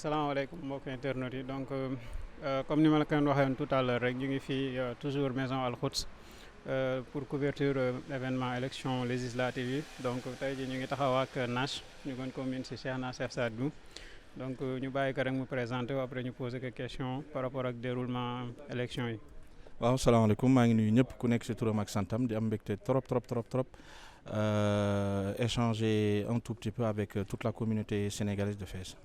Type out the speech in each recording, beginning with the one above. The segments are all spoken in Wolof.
salaamaaleykum mbokk internautes yi donc comme ni ma la ko waxee tout à l'heure rek ñu ngi fii toujours maison Al Quds pour couverture événement élection législative yi donc tey jii ñu ngi taxaw ak Nash ñu gën ko miin si Cheikhna Cheikh Sadibou donc ñu bàyyi ko rek mu présenté après ñu poser quelques questions par rapport ak déroulement élection yi. waaw salaamaaleykum maa ngi nuyu ñëpp ku nekk si turam ak santam di am mbégte trop échanger un tout petit peu avec toute la communauté sénégalaise de Fès.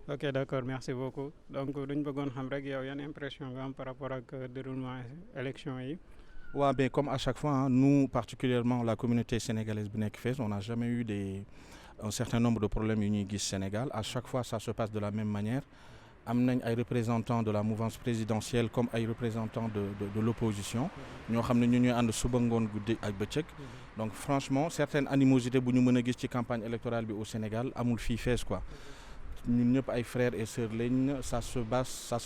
Ok, d'accord, merci beaucoup. Donc duñ bëggoon xam rek yow yan impression nga am par rapport ak déroulement élection yi. Ouais, ben, comme à chaque fois, hein, nous particulièrement la communauté sénégalaise bu nekk Fès, on n'a jamais eu un certain nombre de problèmes yu ñuy gis Sénégal. À chaque fois ça se passe de la même manière. Am nañ ay représentants de la mouvance présidentielle comme ay représentants de l'opposition ñoo xam ne ñu ñuy ànd suba ngoon guddi ak bëccëg. Donc franchement certaines animosités bu ñu mën a gis ci campagne électorale bi au Sénégal amul fii Fès quoi. Ñun ñëpp ay frères et sœurs lañ, ça se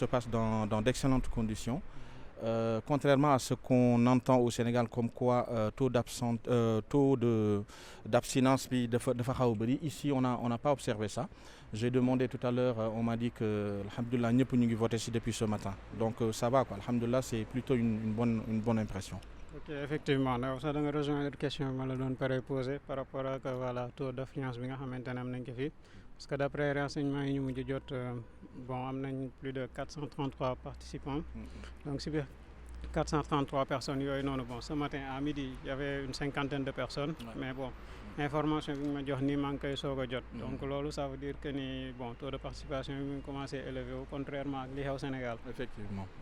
passe dans d'excellentes conditions. Contrairement à ce qu'on entend au Sénégal comme quoi taux d'abstinence bi dafa xaw a bëri, ici on n'a pas observé ça. J'ai demandé tout à l'heure, on m'a dit que alhamdoulilah ñëpp ñu ngi voté si depuis ce matin, donc ça va quoi, alhamdoulilah c'est plutôt une bonne impression. Ok, effectivement da nga rejoindre question bi ma la doon pare posé par rapport ak voilà taux d'affluence bi nga xamante ne am nañ ko fii parce que d'après renseignement yi ñu mujj jot bon am nañ plus de 433 participants. Donc si biir 433 personnes yooyu noonu bon ce matin à midi il y avait une cinquantaine de personnes. Ouais. Mais bon information bi ñu ma jox nii maa ngi koy soog a jot. Donc loolu ça veut dire que ni bon taux de participation bi mu ngi commencé élevé wu contrairement ak li xew Sénégal.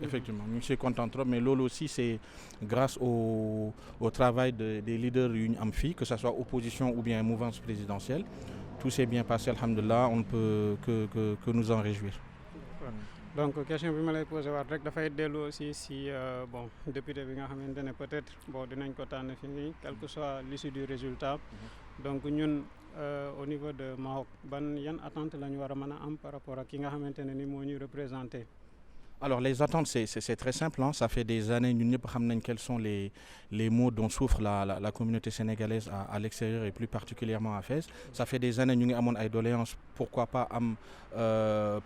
Effectivement ñu ngi siy content trop, mais loolu aussi c'est grâce au travail des leaders yu ñu am fii, que ça soit opposition ou bien mouvance présidentielle. Tout s'est bien passé, alhamdoulilah, on ne peut que nous en réjouir. Donc question bi ma lay posé waat rek dafay dellu aussi si bon député bi nga xamante ne peut-être bon dinañ ko tànn fii quel que soit l'issue du résultat. Donc ñun au niveau de Maroc yan attente la ñu war a mën a am par rapport ak ki nga xamante ne ni moo ñuy représenté. Alors les attentes c'est très simple, hein. Ça fait des années ñun ñëpp xam nañ quels sont les maux dont souffre la communauté sénégalaise à l'extérieur et plus particulièrement à Fès. Ça fait des années ñu ngi amoon ay doléances, pourquoi pas am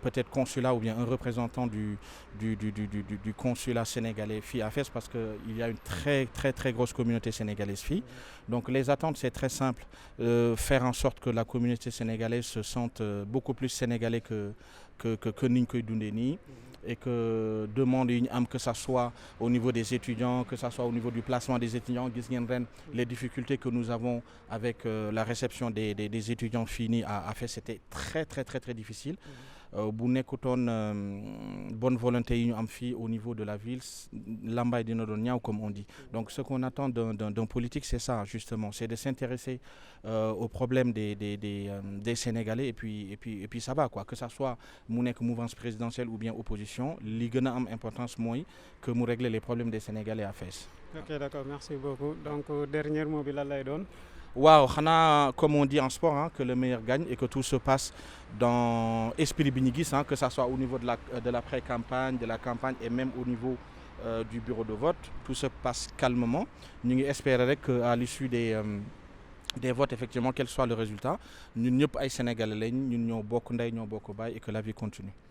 peut-être consulat ou bien un représentant du consulat sénégalais fii à Fès, parce que il y a une très grosse communauté sénégalaise fii. Donc les attentes c'est très simple, faire en sorte que la communauté sénégalaise se sente beaucoup plus sénégalais que niñ koy dundee nii. Et que demande yi ñu am, que ça soit au niveau des étudiants, que ça soit au niveau du placement des étudiants, gis ngeen ren les difficultés que nous avons avec la réception des étudiants finis à Fès, c'était très difficile. Bu nekkutoon bonne volonté yi ñu am fii au niveau de la ville, lambay dina doon ñaaw comme on dit. Donc ce qu'on attend d'un politique c'est ça justement, c'est de s'intéresser aux problèmes des Sénégalais et puis ça va quoi, que ça soit mu nekk mouvance présidentielle ou bien opposition, li gën a am importance mooy que mu régler les problèmes des Sénégalais à Fès. Ok, d'accord, merci beaucoup. Donc dernier mot bi lan lay doon. Waaw xanaa comme on dit en sport, hein, que le meilleur gagne et que tout se passe dans esprit bi ñu gis, que ça soit au niveau de la pré-campagne, de la campagne et même au niveau du bureau de vote, tout se passe calmement. Ñu ngi espérer rek à l'issue des votes effectivement quel soit le résultat, ñun ñëpp ay Sénégalais lañ, ñun ñoo bokk ndey ñoo bokk baay et que la vie continue.